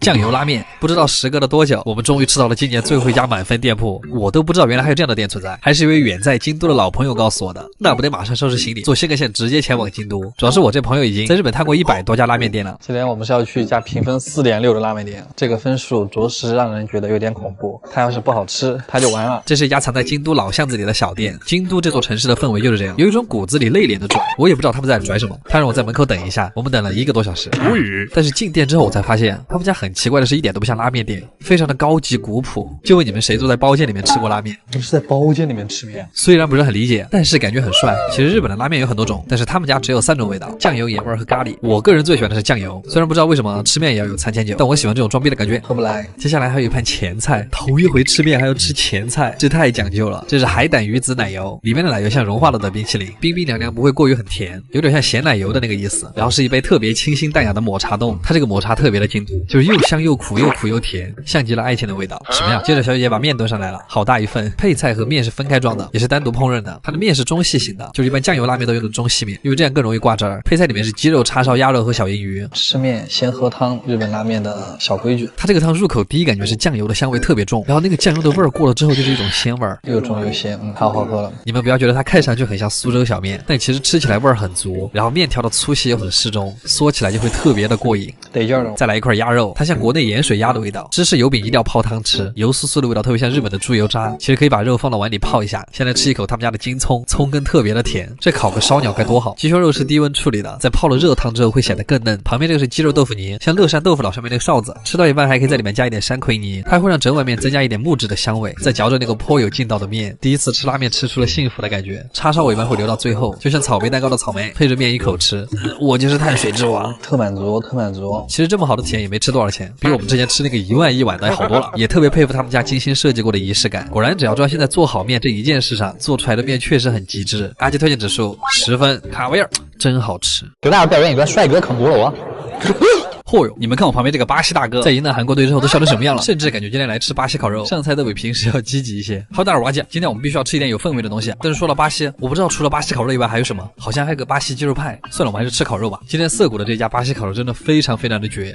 酱油拉面，不知道时隔了多久，我们终于吃到了今年最后一家满分店铺。我都不知道原来还有这样的店存在，还是一位远在京都的老朋友告诉我的。那不得马上收拾行李，坐新干线直接前往京都。主要是我这朋友已经在日本探过100多家拉面店了。今天我们是要去一家评分4.6的拉面店，这个分数着实让人觉得有点恐怖。它要是不好吃，它就完了。这是一家藏在京都老巷子里的小店。京都这座城市的氛围就是这样，有一种骨子里内敛的拽。我也不知道他们在拽什么，他让我在门口等一下，我们等了1个多小时，无语。但是进店之后我才发现，他们家很奇怪的是，一点都不像拉面店，非常的高级古朴。就问你们谁坐在包间里面吃过拉面？我是在包间里面吃面，虽然不是很理解，但是感觉很帅。其实日本的拉面有很多种，但是他们家只有3种味道：酱油、盐味和咖喱。我个人最喜欢的是酱油，虽然不知道为什么吃面也要有餐前酒，但我喜欢这种装逼的感觉，喝不来。接下来还有一盘前菜，头一回吃面还要吃前菜，这太讲究了。这是海胆鱼子奶油，里面的奶油像融化了的冰淇淋，冰冰凉凉，不会过于很甜，有点像咸奶油的那个意思。然后是一杯特别清新淡雅的抹茶冻，它这个抹茶特别的精致，就是又香又苦，又苦又甜，像极了爱情的味道。什么呀？接着小姐姐把面端上来了，好大一份。配菜和面是分开装的，也是单独烹饪的。它的面是中细型的，就是一般酱油拉面都用的中细面，因为这样更容易挂汁儿。配菜里面是鸡肉、叉烧、鸭肉和小银鱼。吃面先喝汤，日本拉面的小规矩。它这个汤入口第一感觉是酱油的香味特别重，然后那个酱油的味儿过了之后就是一种鲜味儿，又重又鲜，太好喝了。你们不要觉得它看上去很像苏州小面，但其实吃起来味儿很足，然后面条的粗细又很适中，嗦起来就会特别的过瘾，得劲儿了。再来一块鸭肉，它像国内盐水鸭的味道，芝士油饼一定要泡汤吃，油酥酥的味道特别像日本的猪油渣。其实可以把肉放到碗里泡一下。现在吃一口他们家的京葱，葱根特别的甜，这烤个烧鸟该多好。鸡胸肉是低温处理的，在泡了热汤之后会显得更嫩。旁边这个是鸡肉豆腐泥，像乐山豆腐脑上面那个哨子，吃到一半还可以在里面加一点山葵泥，它会让整碗面增加一点木质的香味。再嚼着那个颇有劲道的面，第一次吃拉面吃出了幸福的感觉。叉烧我一般会留到最后，就像草莓蛋糕的草莓，配着面一口吃，我就是碳水之王，特满足，特满足。其实这么好的体验也没吃多少钱，比我们之前吃那个1万1碗的好多了。也特别佩服他们家精心设计过的仪式感，果然只要专心在做好面这一件事上，做出来的面确实很极致。阿基推荐指数10分，卡威尔真好吃。给大家表演一个帅哥啃菠萝啊！嚯哟！你们看我旁边这个巴西大哥，在赢了韩国队之后都笑成什么样了？甚至感觉今天来吃巴西烤肉，上菜都比平时要积极一些。好，大耳挖机，今天我们必须要吃一点有氛围的东西。但是说到巴西，我不知道除了巴西烤肉以外还有什么，好像还有个巴西鸡肉派。算了，我们还是吃烤肉吧。今天涩谷的这家巴西烤肉真的非常非常的绝。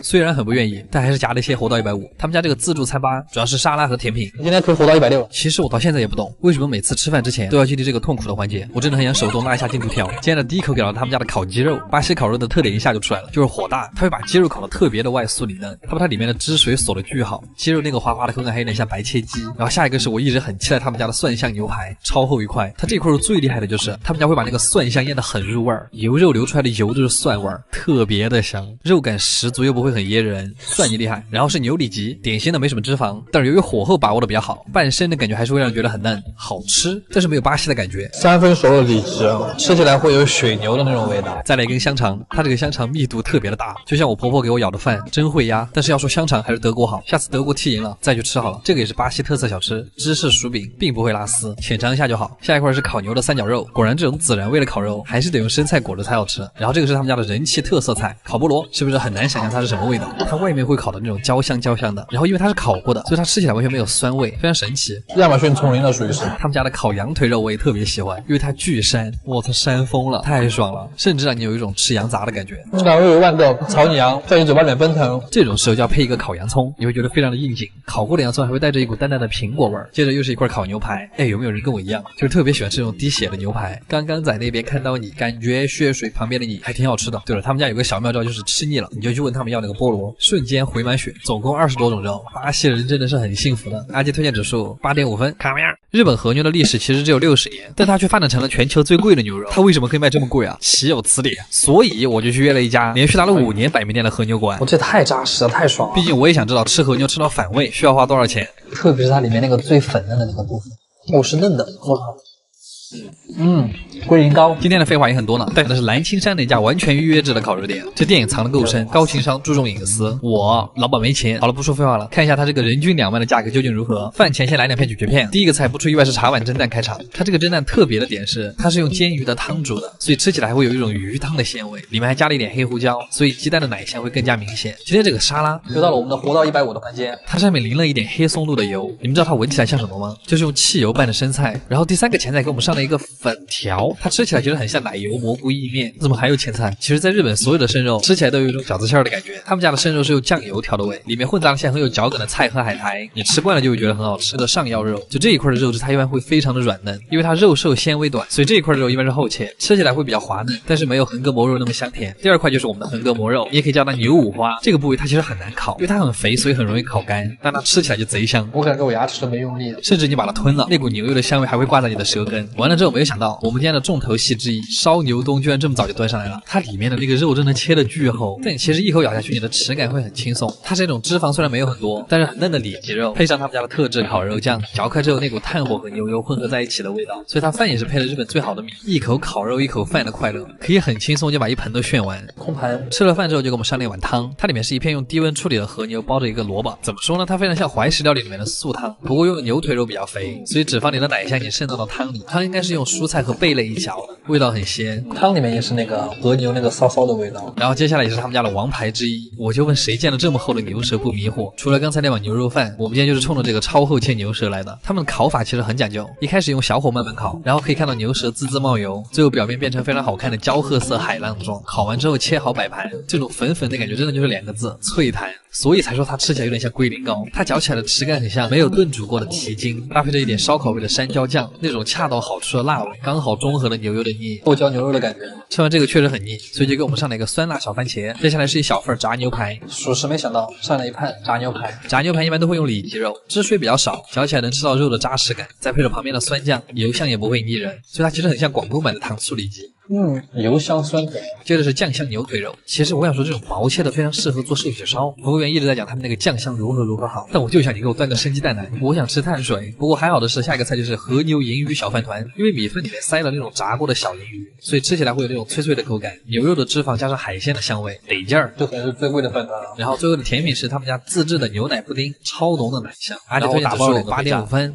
虽然很不愿意，但还是夹了一些活到150。他们家这个自助餐吧，主要是沙拉和甜品。今天可以活到160。其实我到现在也不懂，为什么每次吃饭之前都要经历这个痛苦的环节。我真的很想手动拉一下进度条。今天的第一口给到他们家的烤鸡肉，巴西烤肉的特点一下就出来了，就是火大，它会把鸡肉烤得特别的外酥里嫩，它把它里面的汁水锁得巨好，鸡肉那个滑滑的口感还有点像白切鸡。然后下一个是我一直很期待他们家的蒜香牛排，超厚一块。它这块肉最厉害的就是他们家会把那个蒜香腌得很入味儿，油肉流出来的油都是蒜味儿，特别的香，肉感十足又不会很噎人，蒜你厉害。然后是牛里脊，典型的没什么脂肪，但是由于火候把握的比较好，半生的感觉还是会让人觉得很嫩，好吃，但是没有巴西的感觉。3分熟的里脊，吃起来会有水牛的那种味道。再来一根香肠，它这个香肠密度特别的大，就像我婆婆给我舀的饭，真会压。但是要说香肠还是德国好，下次德国踢赢了再去吃好了。这个也是巴西特色小吃，芝士薯饼，并不会拉丝，浅尝一下就好。下一块是烤牛的三角肉，果然这种孜然味的烤肉还是得用生菜裹着才好吃。然后这个是他们家的人气特色菜，烤菠萝，是不是很难想象它是什么味道？它外面会烤的那种焦香焦香的，然后因为它是烤过的，所以它吃起来完全没有酸味，非常神奇。亚马逊丛林的属于是。他们家的烤羊腿肉我也特别喜欢，因为它巨膻，我操，膻疯了，太爽了，甚至让你有一种吃羊杂的感觉。2味1万个炒你羊在你嘴巴里面奔腾，这种时候就要配一个烤洋葱，你会觉得非常的应景。烤过的洋葱还会带着一股淡淡的苹果味儿。接着又是一块烤牛排，哎，有没有人跟我一样，就是特别喜欢吃这种滴血的牛排？刚刚在那边看到你，感觉血水旁边的你还挺好吃的。对了，他们家有个小妙招，就是吃腻了你就去问他们要那个菠萝，瞬间回满血，总共20多种肉。巴西人真的是很幸福的。阿基推荐指数8.5分，卡梅尔。日本和牛的历史其实只有60年，但它却发展成了全球最贵的牛肉。它为什么可以卖这么贵啊？岂有此理！所以我就去约了一家连续拿了5年百名店的和牛馆。我这太扎实了，太爽了。毕竟我也想知道吃和牛吃到反胃需要花多少钱，特别是它里面那个最粉嫩的那个部分，我是嫩的，我靠。龟苓膏。今天的废话也很多呢，但是蓝青山那家完全预约制的烤肉店，这店也藏得够深，高情商，注重隐私。我老板没钱，好了，不说废话了，看一下它这个人均2万的价格究竟如何。饭前先来2片咀嚼片。第一个菜不出意外是茶碗蒸蛋开场，它这个蒸蛋特别的点是，它是用煎鱼的汤煮的，所以吃起来还会有一种鱼汤的鲜味，里面还加了一点黑胡椒，所以鸡蛋的奶香会更加明显。今天这个沙拉又到了我们的活到150的环节，它上面淋了一点黑松露的油，你们知道它闻起来像什么吗？就是用汽油拌的生菜。然后第3个前菜给我们上了了一个粉条，它吃起来其实很像奶油蘑菇意面。怎么还有前菜？其实在日本所有的生肉吃起来都有一种饺子馅的感觉，他们家的生肉是用酱油调的味，里面混杂了些很有嚼感的菜和海苔，你吃惯了就会觉得很好吃的上腰肉。就这一块的肉质它一般会非常的软嫩，因为它肉瘦纤维短，所以这一块的肉一般是厚切，吃起来会比较滑嫩，但是没有横膈膜肉那么香甜。第二块就是我们的横膈膜肉，你也可以叫它牛五花，这个部位它其实很难烤，因为它很肥，所以很容易烤干，但它吃起来就贼香。我感觉我牙齿都没用力了，甚至你把它吞了，那股牛肉的香味还会挂在你的舌根。完了之后，没有想到我们今天的重头戏之一烧牛冬居然这么早就端上来了。它里面的那个肉真的切的巨厚，但其实一口咬下去，你的齿感会很轻松。它是那种脂肪虽然没有很多，但是很嫩的里脊肉，配上他们家的特制烤肉酱，嚼开之后那股炭火和牛油混合在一起的味道，所以它饭也是配了日本最好的米，一口烤肉一口饭的快乐，可以很轻松就把一盆都炫完。空盘吃了饭之后就给我们上那碗汤，它里面是一片用低温处理的和牛包着一个萝卜，怎么说呢？它非常像怀石料理里面的素汤，不过用的牛腿肉比较肥，所以脂肪里的奶香已经渗到了汤里。汤应该是用蔬菜和贝类一搅的，味道很鲜。汤里面也是那个和牛那个骚骚的味道。然后接下来也是他们家的王牌之一，我就问谁见了这么厚的牛舌不迷惑？除了刚才那碗牛肉饭，我们今天就是冲着这个超厚切牛舌来的。他们的烤法其实很讲究，一开始用小火慢慢烤，然后可以看到牛舌滋滋冒油，最后表面变成非常好看的焦褐色海浪状。烤完之后切好摆盘，这种粉粉的感觉真的就是2个字：脆弹。所以才说它吃起来有点像龟苓膏，它嚼起来的齿感很像没有炖煮过的蹄筋，搭配着一点烧烤味的山椒酱，那种恰到好处的辣味，刚好中和了牛油的腻，剁椒牛肉的感觉。吃完这个确实很腻，所以就给我们上了一个酸辣小番茄。接下来是一小份炸牛排，属实没想到上了一盘炸牛排。炸牛排一般都会用里脊肉，汁水比较少，嚼起来能吃到肉的扎实感，再配着旁边的酸酱，油香也不会腻人，所以它其实很像广东版的糖醋里脊。油香酸甜。接着是酱香牛腿肉，其实我想说这种薄切的非常适合做寿喜烧，服务员一直在讲他们那个酱香如何好，但我就想你给我端个生鸡蛋来，我想吃碳水。不过还好的是下一个菜就是和牛银鱼小饭团，因为米饭里面塞了那种炸过的小银鱼，所以吃起来会有那种脆脆的口感，牛肉的脂肪加上海鲜的香味，得劲儿。这可能是最贵的饭团了。然后最后的甜品是他们家自制的牛奶布丁，超浓的奶香，而且推荐指数8.5分。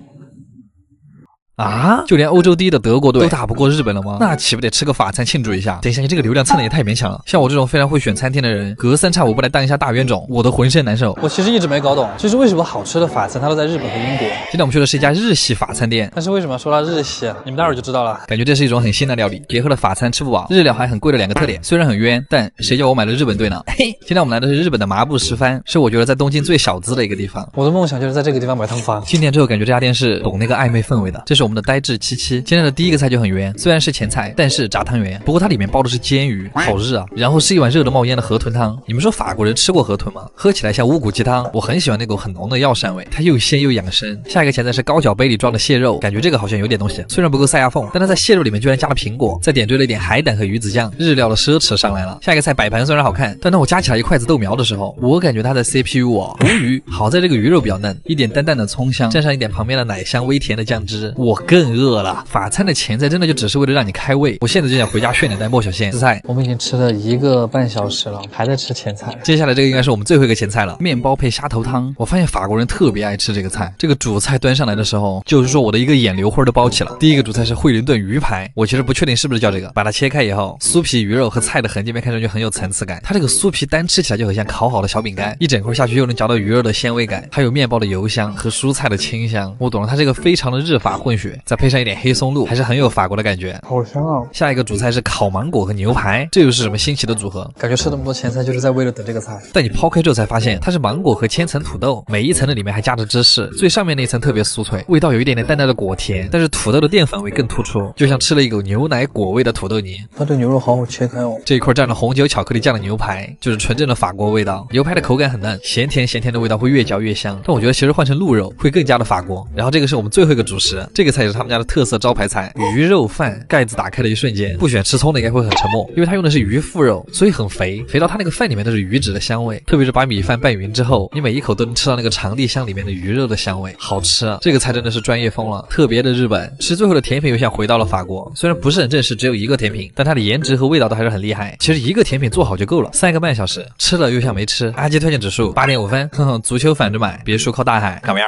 啊！就连欧洲第一的德国队都打不过日本了吗？那岂不得吃个法餐庆祝一下？等一下，你这个流量蹭的也太勉强了。像我这种非常会选餐厅的人，隔三差五不来当一下大冤种，我都浑身难受。我其实一直没搞懂，就是为什么好吃的法餐它都在日本和英国。今天我们去的是一家日系法餐店，但是为什么说它日系啊？你们待会儿就知道了。感觉这是一种很新的料理，结合了法餐吃不饱、日料还很贵的2个特点。虽然很冤，但谁叫我买了日本队呢？嘿，今天我们来的是日本的麻布十番，是我觉得在东京最小资的一个地方。我的梦想就是在这个地方买套房。进店之后感觉这家店是懂那个暧昧氛围的。这是我们的呆滞77。今天的第一个菜就很冤，虽然是前菜，但是炸汤圆，不过它里面包的是煎鱼，好日啊！然后是一碗热的冒烟的河豚汤。你们说法国人吃过河豚吗？喝起来像乌骨鸡汤，我很喜欢那股很浓的药膳味，它又鲜又养生。下一个前菜是高脚杯里装的蟹肉，感觉这个好像有点东西，虽然不够塞牙缝，但它在蟹肉里面居然加了苹果，再点缀了一点海胆和鱼子酱，日料的奢侈上来了。下一个菜摆盘虽然好看，但当我夹起来一筷子豆苗的时候，我感觉它在 CPU 我无鱼，好在这个鱼肉比较嫩，一点淡淡的葱香，蘸上一点旁边的奶香微甜的酱汁，我更饿了。法餐的前菜真的就只是为了让你开胃，我现在就想回家炫点带莫小仙。菜我们已经吃了1个半小时了，还在吃前菜。接下来这个应该是我们最后一个前菜了，面包配虾头汤。我发现法国人特别爱吃这个菜。这个主菜端上来的时候，就是说我的一个眼流花都包起了。第一个主菜是惠灵顿鱼排，我其实不确定是不是叫这个。把它切开以后，酥皮鱼肉和菜的横截面看上去很有层次感。它这个酥皮单吃起来就很像烤好的小饼干，一整块下去又能嚼到鱼肉的鲜味感，还有面包的油香和蔬菜的清香。我懂了，它这个非常的日法混血，再配上一点黑松露，还是很有法国的感觉。好香啊！下一个主菜是烤芒果和牛排，这又是什么新奇的组合？感觉吃那么多前菜就是在为了等这个菜。但你抛开之后才发现，它是芒果和千层土豆，每一层的里面还夹着芝士，最上面那一层特别酥脆，味道有一点点淡淡的果甜，但是土豆的淀粉味更突出，就像吃了一口牛奶果味的土豆泥。它对牛肉好好切开哦。这一块蘸了红酒巧克力酱的牛排，就是纯正的法国味道。牛排的口感很嫩，咸甜的味道会越嚼越香，但我觉得其实换成鹿肉会更加的法国。然后这个是我们最后一个主食，这个菜也是他们家的特色招牌菜，鱼肉饭。盖子打开的一瞬间，不选吃葱的应该会很沉默，因为它用的是鱼腹肉，所以很肥，肥到它那个饭里面都是鱼脂的香味。特别是把米饭拌匀之后，你每一口都能吃到那个长地香里面的鱼肉的香味，好吃啊！这个菜真的是专业风了，特别的日本。吃最后的甜品又像回到了法国，虽然不是很正式，只有1个甜品，但它的颜值和味道都还是很厉害。其实1个甜品做好就够了，3个半小时吃了又像没吃。阿基推荐指数8.5分，足球反着买，别墅靠大海，看不样？